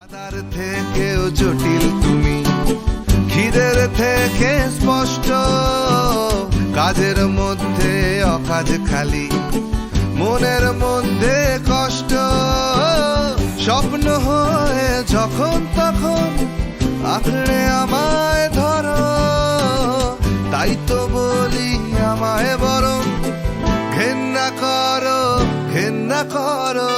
আদার থেকেও জটিল তুমি, খিদের থেকে স্পষ্ট, কাজের মধ্যে অকাজ খালি, মনের মধ্যে কষ্ট, স্বপ্ন হয়ে যখন তখন আঁকড়ে আমায় ধরো, তাই তো বলি আমায় বরং ঘেন্না করো, ঘেন্না করো।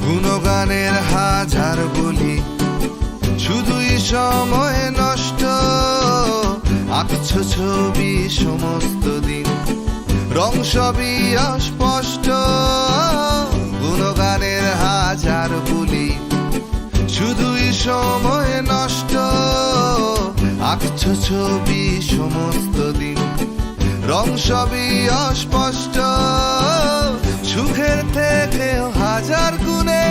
গুণগানের হাজার বলি, শুধুই সময় নষ্ট, আঁকছো ছবি সমস্ত দিন, রং সবই অস্পষ্ট। গুণগানের হাজার বলি, শুধুই সময় নষ্ট, আঁকছো ছবি সমস্ত দিন, রং সবই অস্পষ্ট। সুখের থেকেও হাজার গুণে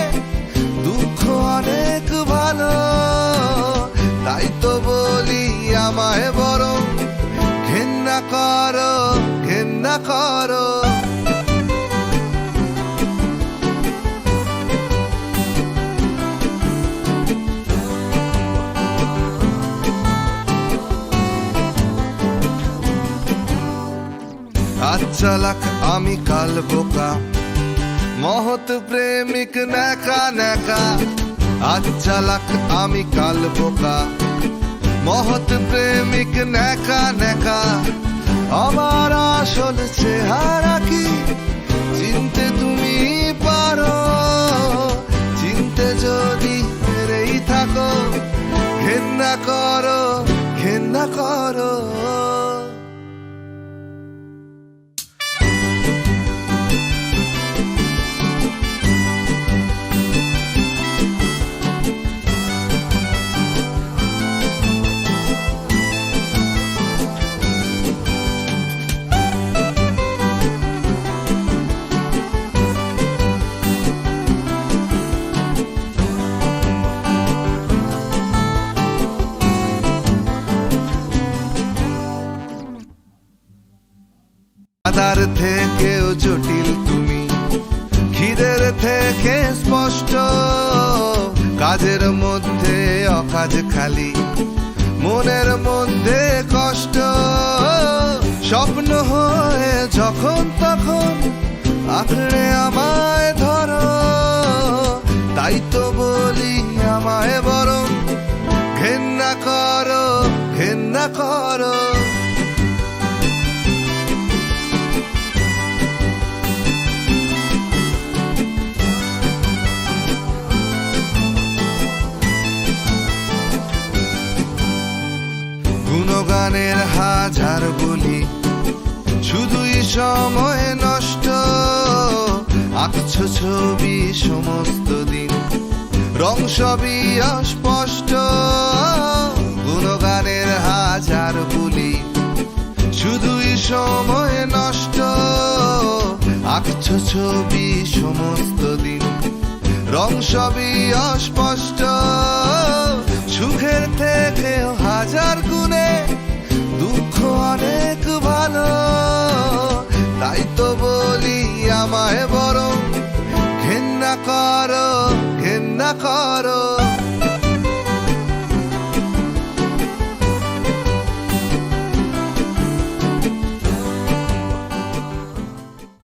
দুঃখ অনেক ভালো, তাই তো বলি আমায় বরং ঘেন্না করো, ঘেন্না করো। আজ চালাক আমি কাল বোকা, মহৎ প্রেমিক নেকা নেকা। আজ চালাক আমি কাল বোকা, মহৎ প্রেমিক নেকা নেকা। আমার আসল চেহারা কি চিনতে তুমি পারো? চিনতে যদি পেরেই থাকো, ঘেন্না করো, ঘেন্না করো। আদার থেকেও জটিল তুমি, খিদের থেকে স্পষ্ট, কাজের মধ্যে অকাজ খালি, মনের মধ্যে কষ্ট, স্বপ্ন হয়ে যখন তখন আঁকড়ে আমায় ধরো, তাই তো বলি আমায় বরং ঘেন্না করো, ঘেন্না করো। গুণগানের হাজার বলি, শুধুই সময় নষ্ট, আঁকছো ছবি সমস্ত দিন, রং সবই অস্পষ্ট। গুণগানের হাজার বলি, শুধুই সময় নষ্ট, আঁকছো ছবি সমস্ত দিন, রং সবই অস্পষ্ট। সুখের থেকেও হাজার গুণে দুঃখ অনেক ভালো, তাই তো বলি আমায় বরং ঘেন্না করো, ঘেন্না করো।